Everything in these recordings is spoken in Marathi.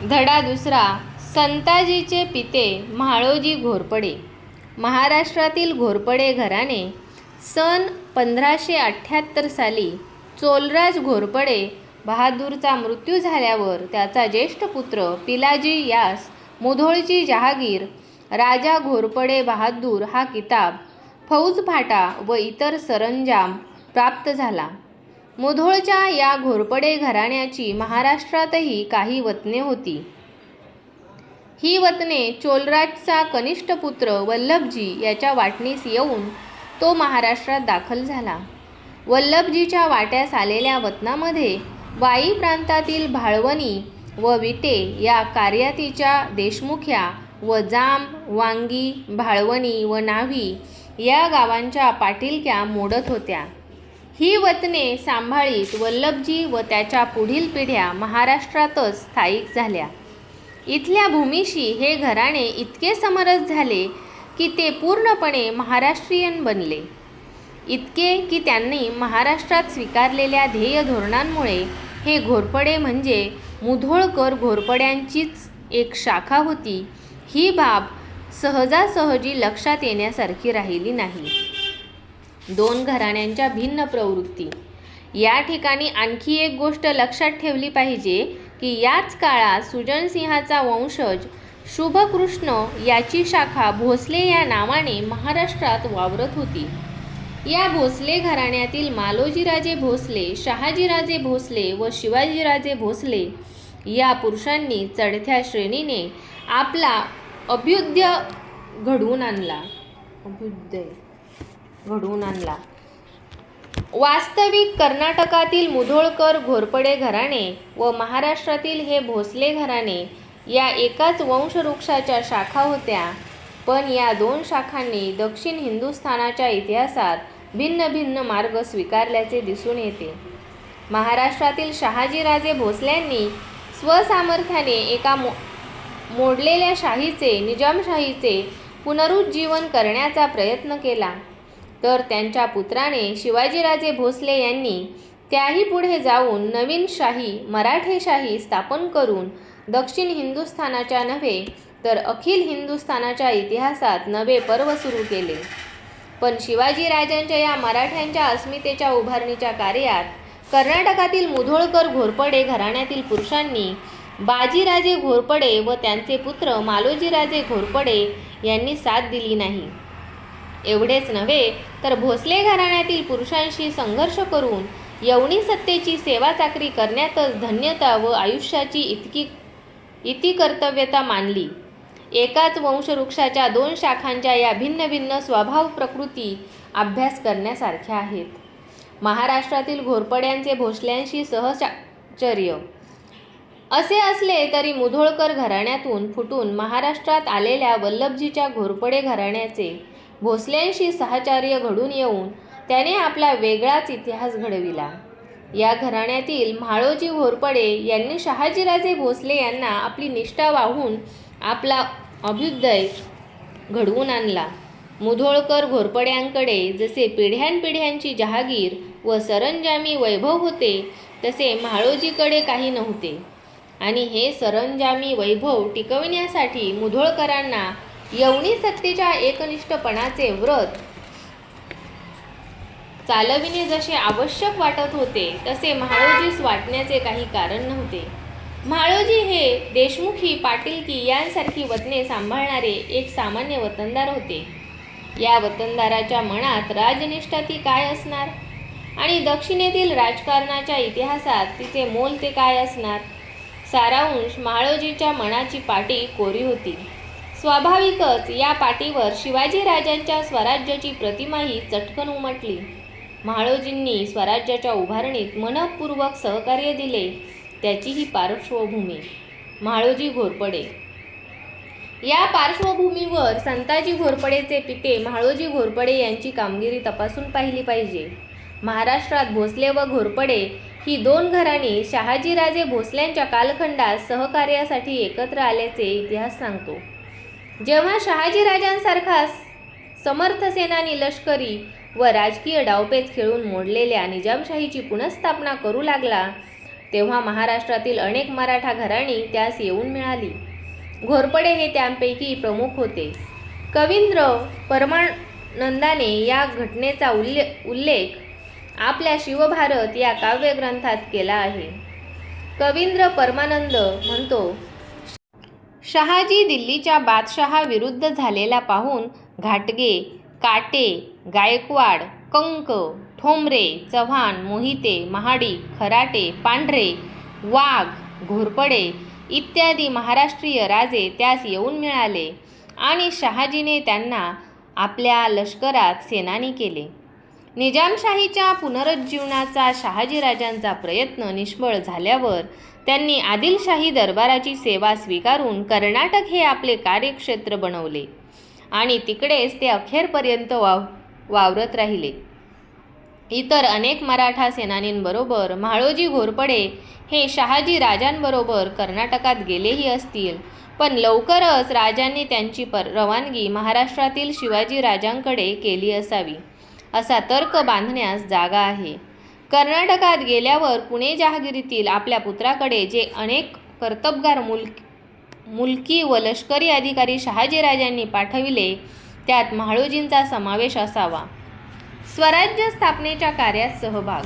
धडा दुसरा. संताजीचे पिते म्हाळोजी घोरपडे. महाराष्ट्रातील घोरपडे घराणे सन 1578 साली चोलराज घोरपडे बहादूरचा मृत्यू झाल्यावर त्याचा ज्येष्ठ पुत्र पिलाजी यास मुधोळची जहागीर राजा घोरपडे बहादूर हा किताब, फौजफाटा व इतर सरंजाम प्राप्त झाला. मुधोळच्या या घोरपडे घराण्याची महाराष्ट्रातही काही वतने होती. ही वतने चोलराजचा कनिष्ठ पुत्र वल्लभजी याच्या वाटणीस येऊन तो महाराष्ट्रात दाखल झाला. वल्लभजीच्या वाट्यास आलेल्या वतनामध्ये वाई प्रांतातील भाळवणी व विटे या कार्यातीच्या देशमुख्या व जाम, वांगी, भाळवणी व नाव्ही या गावांच्या पाटीलक्या मोडत होत्या. ही वतने सांभाळीत वल्लभजी व त्याच्या पुढील पिढ्या महाराष्ट्रातच स्थायिक झाल्या. इथल्या भूमीशी हे घराणे इतके समरस झाले की ते पूर्णपणे महाराष्ट्रीयन बनले. इतके की त्यांनी महाराष्ट्रात स्वीकारलेल्या ध्येय धोरणांमुळे हे घोरपडे म्हणजे मुधोळकर घोरपड्यांचीच एक शाखा होती, ही बाब सहजासहजी लक्षात येण्यासारखी राहिली नाही. दोन घराण्यांच्या भिन्न प्रवृत्ती. या ठिकाणी आणखी एक गोष्ट लक्षात ठेवली पाहिजे की याच काळात सुजनसिंहाचा वंशज शुभकृष्ण याची शाखा भोसले या नावाने महाराष्ट्रात वावरत होती. या भोसले घराण्यातील मालोजीराजे भोसले, शहाजीराजे भोसले व शिवाजीराजे भोसले या पुरुषांनी चढत्या श्रेणीने आपला अभ्युदय घडवून आणला. वास्तविक कर्नाटकातील मुधोळकर घोरपडे घराणे व महाराष्ट्रातील हे भोसले घराणे या एकाच वंशवृक्षाच्या शाखा होत्या, पण या दोन शाखांनी दक्षिण हिंदुस्थानाच्या इतिहासात भिन्न भिन्न मार्ग स्वीकारल्याचे दिसून येते. महाराष्ट्रातील शहाजीराजे भोसल्यांनी स्वसामर्थ्याने एका मोडलेल्या शाहीचे, निजामशाहीचे पुनरुज्जीवन करण्याचा प्रयत्न केला, तर त्यांच्या पुत्राने शिवाजीराजे भोसले यांनी त्याही पुढे जाऊन नवीन शाही, मराठेशाही स्थापन करून दक्षिण हिंदुस्थानाच्या नव्हे तर अखिल हिंदुस्थानाच्या इतिहासात नवे पर्व सुरू केले. पण शिवाजीराजांच्या या मराठ्यांच्या अस्मितेच्या उभारणीच्या कार्यात कर्नाटकातील मुधोळकर घोरपडे घराण्यातील पुरुषांनी बाजीराजे घोरपडे व त्यांचे पुत्र मालोजीराजे घोरपडे यांनी साथ दिली नाही. एवढेच नव्हे तर भोसले घराण्यातील पुरुषांशी संघर्ष करून यवनी सत्तेची सेवा चाकरी करण्यातच धन्यता व आयुष्याची इति कर्तव्यता मानली. एकाच वंशवृक्षाच्या दोन शाखांच्या या भिन्न भिन्न स्वभाव प्रकृती अभ्यास करण्यासारख्या आहेत. महाराष्ट्रातील घोरपड्यांचे भोसल्यांशी सहचार्य असे असले तरी मुधोळकर घराण्यातून फुटून महाराष्ट्रात आलेल्या वल्लभजीच्या घोरपडे घराण्याचे भोसल्यांशी सहचार्य घडून येऊन त्याने आपला वेगळाच इतिहास घडविला. या घराण्यातील म्हाळोजी घोरपडे यांनी शहाजीराजे भोसले यांना आपली निष्ठा वाहून आपला अभ्युदय घडवून आणला. मुधोळकर घोरपड्यांकडे जसे पिढ्यानपिढ्यांची जहागीर व सरंजामी वैभव होते, तसे म्हाळोजीकडे काही नव्हते आणि हे सरंजामी वैभव टिकविण्यासाठी मुधोळकरांना यवनी सत्तेच्या एकनिष्ठपणाचे व्रत चालविणे जसे आवश्यक वाटत होते, तसे म्हाळोजीस वाटण्याचे काही कारण नव्हते. म्हाळोजी हे देशमुखी, पाटीलकी यांसारखी वतने सांभाळणारे एक सामान्य वतनदार होते. या वतनदाराच्या मनात राजनिष्ठा ती काय असणार आणि दक्षिणेतील राजकारणाच्या इतिहासात तिचे मोल ते काय असणार. सारांश म्हाळोजीच्या मनाची पाटी कोरी होती. स्वाभाविकच या पाटीवर शिवाजीराजांच्या स्वराज्याची प्रतिमाही चटकन उमटली. म्हाळोजींनी स्वराज्याच्या उभारणीत मनःपूर्वक सहकार्य दिले, त्याची ही पार्श्वभूमी. म्हाळोजी घोरपडे. या पार्श्वभूमीवर संताजी घोरपडेचे पिते म्हाळोजी घोरपडे यांची कामगिरी तपासून पाहिली पाहिजे. महाराष्ट्रात भोसले व घोरपडे ही दोन घराणी शहाजीराजे भोसल्यांच्या कालखंडात सहकार्यासाठी एकत्र आल्याचे इतिहास सांगतो. जेव्हा शहाजीराजांसारखा समर्थ सेनानी लष्करी व राजकीय डावपेच खेळून मोडलेल्या निजामशाहीची पुनर्स्थापना करू लागला, तेव्हा महाराष्ट्रातील अनेक मराठा घराणी त्यास येऊन मिळाली. घोरपडे हे त्यांपैकी प्रमुख होते. कवींद्र परमानंदाने या घटनेचा उल्लेख आपल्या शिवभारत या काव्यग्रंथात केला आहे. कवींद्र परमानंद म्हणतो, शहाजी दिल्लीच्या बादशहाविरुद्ध झालेला पाहून घाटगे, काटे, गायकवाड, कंक, ठोंबरे, चव्हाण, मोहिते, महाडिक, खराटे, पांढरे, वाघ, घोरपडे इत्यादी महाराष्ट्रीय राजे त्यास येऊन मिळाले आणि शहाजीने त्यांना आपल्या लष्करात सेनानी केले. निजामशाहीच्या पुनरुज्जीवनाचा शहाजीराजांचा प्रयत्न निष्फळ झाल्यावर त्यांनी आदिलशाही दरबाराची सेवा स्वीकारून कर्नाटक हे आपले कार्यक्षेत्र बनवले आणि तिकडेच ते अखेरपर्यंत वावरत राहिले. इतर अनेक मराठा सेनानींबरोबर म्हाळोजी घोरपडे हे शहाजी राजांबरोबर कर्नाटकात गेलेही असतील, पण लवकरच राजांनी त्यांची रवानगी महाराष्ट्रातील शिवाजी राजांकडे केली असावी असा तर्क बांधण्यास जागा आहे. कर्नाटकात गेल्यावर पुणे जहागिरीतील आपल्या पुत्राकडे जे अनेक कर्तबगार मुलकी व लष्करी अधिकारी शहाजीराजांनी पाठविले त्यात म्हाळोजींचा समावेश असावा. स्वराज्य स्थापनेच्या कार्यात सहभाग.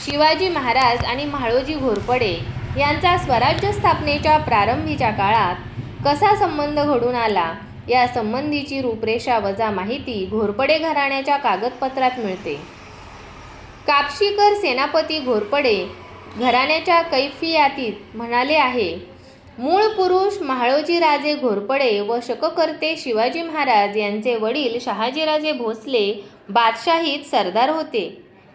शिवाजी महाराज आणि म्हाळोजी घोरपडे यांचा स्वराज्य स्थापनेच्या प्रारंभीच्या काळात कसा संबंध घडून आला या संबंधीची रूपरेषा वजा माहिती घोरपडे घराण्याच्या कागदपत्रात मिळते. कापशीकर सेनापती घोरपडे घराण्याच्या कैफियातीत म्हणाले आहे, मूळ पुरुष म्हाळोजीराजे घोरपडे व शककर्ते शिवाजी महाराज यांचे वडील शहाजीराजे भोसले बादशाहीत सरदार होते.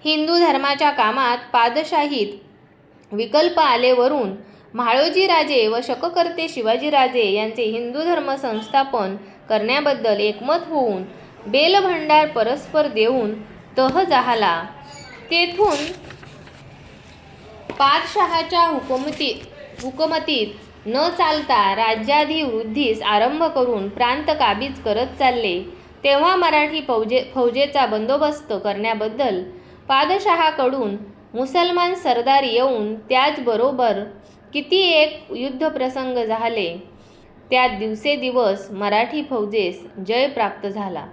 हिंदू धर्माच्या कामात पादशाहीत विकल्प आलेवरून म्हाळोजीराजे व शककर्ते शिवाजीराजे यांचे हिंदू धर्म संस्थापन करण्याबद्दल एकमत होऊन बेलभंडार परस्पर देऊन तह जाहला. तेथून पादशहाच्या हुकुमतीत न चालता राज्याधिवृद्धीस आरंभ करून प्रांत काबीज करत चालले. तेव्हा मराठी फौजेचा बंदोबस्त करण्याबद्दल पादशहाकडून मुसलमान सरदार येऊन त्याचबरोबर किती एक युद्धप्रसंग झाले. त्यात दिवसेदिवस मराठी फौजेस जय प्राप्त झाला.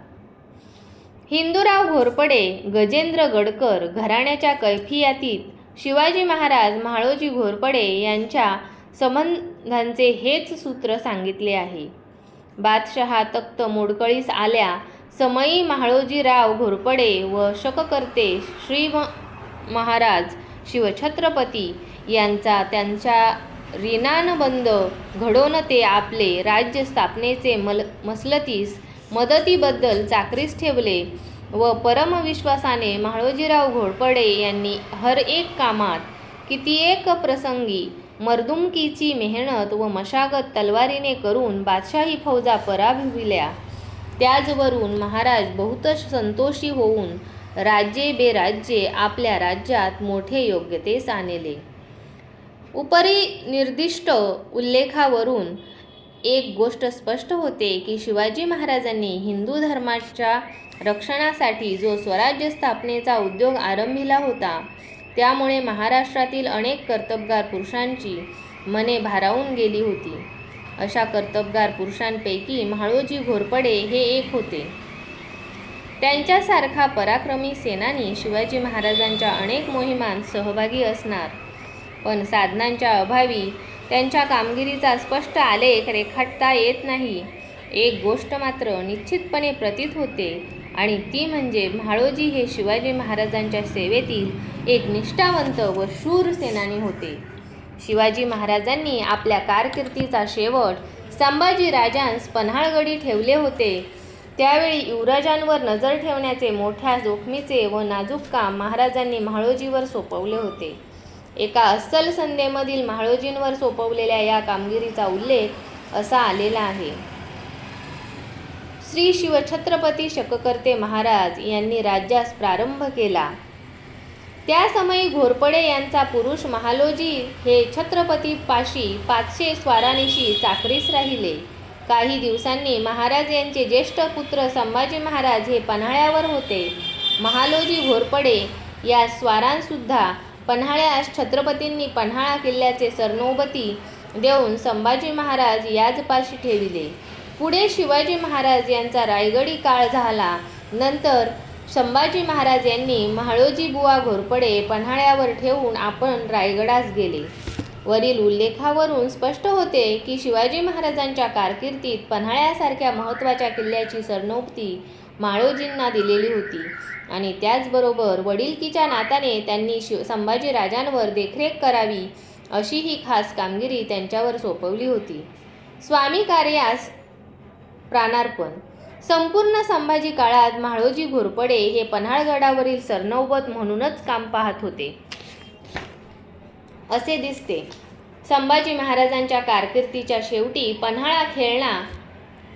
हिंदूराव घोरपडे गजेंद्र गडकर घराण्याच्या कैफियातीत शिवाजी महाराज म्हाळोजी घोरपडे यांच्या संबंधांचे हेच सूत्र सांगितले आहे. बादशहा तख्त मोडकळीस आल्या समयी म्हाळोजीराव घोरपडे व शककर्ते श्री महाराज शिवछत्रपती यांचा त्यांच्या ऋणानुबंध घडवून ते आपले राज्य स्थापनेचे मसलतीस मदतीबद्दल चाकरीस ठेवले व परमविश्वासाने म्हाळोजीराव घोरपडे यांनी हर एक कामात कितीएक प्रसंगी मर्दुमकीची मेहनत व मशागत तलवारीने करून बादशाही फौजा पराभविल्या. त्याचवरून महाराज बहुत संतोषी होऊन राज्ये बेराज्ये आपल्या राज्यात मोठे योग्यतेस आणले. उपरी निर्दिष्ट उल्लेखावरून एक गोष्ट स्पष्ट होते की शिवाजी महाराजांनी हिंदू धर्माच्या रक्षणासाठी जो स्वराज्य स्थापनेचा उद्योग आरंभिला होता त्यामुळे महाराष्ट्रातील अनेक कर्तबगार पुरुषांची मने भारावून गेली होती. अशा कर्तबगार पुरुषांपैकी म्हाळोजी घोरपडे हे एक होते. त्यांच्यासारखा पराक्रमी सेनानी शिवाजी महाराजांच्या अनेक मोहिमांत सहभागी असणार, पण साधनांच्या अभावी त्यांच्या कामगिरीचा स्पष्ट आलेख रेखाटता येत नाही. एक गोष्ट मात्र निश्चितपणे प्रतीत होते आणि ती म्हणजे म्हाळोजी हे शिवाजी महाराजांच्या सेवेतील एक निष्ठावंत व शूर सेनानी होते. शिवाजी महाराजांनी आपल्या कारकिर्दीचा शेवट संभाजी राजांस पन्हाळगडी ठेवले होते. त्यावेळी युवराजांवर नजर ठेवण्याचे मोठ्या जोखमीचे व नाजूक काम महाराजांनी म्हाळोजीवर सोपवले होते. एका अस्सल संध्येमधील म्हाळोजींवर सोपवलेल्या या कामगिरीचा उल्लेख असा आलेला आहे. श्री शिवछत्रपती शककर्ते महाराज यांनी राज्यास प्रारंभ केला. त्या समयी घोरपडे यांचा पुरुष महालोजी हे छत्रपती पाशी 500 स्वारांनीशी चाकरीस राहिले. काही दिवसांनी महाराज यांचे ज्येष्ठ पुत्र संभाजी महाराज हे पन्हाळ्यावर होते. महालोजी घोरपडे या स्वारांसुद्धा पन्हाळ्यास छत्रपतींनी पन्हाळा किल्ल्याचे सरनोबती देऊन संभाजी महाराज याजपाशी ठेविले. पुढे शिवाजी महाराज यांचा रायगडी काळ झाला. नंतर संभाजी महाराज यांनी म्हाळोजी बुवा घोरपडे पन्हाळ्यावर ठेवून आपण रायगडास गेले. वरील उल्लेखावरून स्पष्ट होते की शिवाजी महाराजांच्या कारकिर्दीत पन्हाळ्यासारख्या महत्त्वाच्या किल्ल्याची सरनोबती माळोजींना दिलेली होती आणि त्याचबरोबर वडिलकीच्या नात्याने त्यांनी संभाजी राजांवर देखरेख करावी अशी ही खास कामगिरी त्यांच्यावर सोपवली होती. स्वामी कार्यास प्राणार्पण. संपूर्ण संभाजी काळात म्हाळोजी घोरपडे हे पन्हाळगडावरील सरनौबत म्हणूनच काम पाहत होते असे दिसते. संभाजी महाराजांच्या कारकिर्दीच्या शेवटी पन्हाळा खेळणा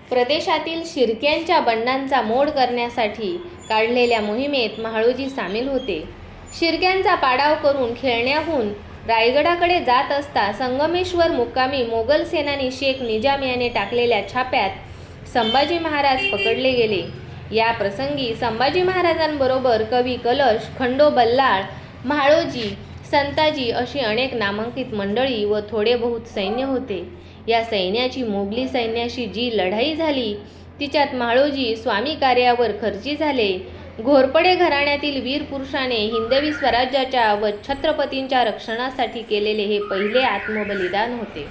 प्रदेशातील शिर्क्यांच्या बंडांचा मोड करण्यासाठी काढलेल्या मोहिमेत म्हाळोजी सामील होते. शिर्क्यांचा पाडाव करून खेळण्याहून रायगडाकडे जात असता संगमेश्वर मुक्कामी मोगल सेनानी शेख निजाम याने टाकलेल्या छाप्यात संभाजी महाराज पकडले गेले. या प्रसंगी संभाजी महाराजांबरोबर कवी कलश, खंडो बल्लाळ, म्हाळोजी, संताजी अशी अनेक नामांकित मंडळी व थोडे बहुत सैन्य होते. या सैन्याची मोगली सैन्याशी जी लढाई झाली तिच्यात म्हाळोजी स्वामी कार्यावर खर्ची झाले. घोरपडे घराण्यातील वीर पुरुषाने हिंदवी स्वराज्याच्या व छत्रपतींच्या रक्षणासाठी केलेले हे पहिले आत्मबलिदान होते.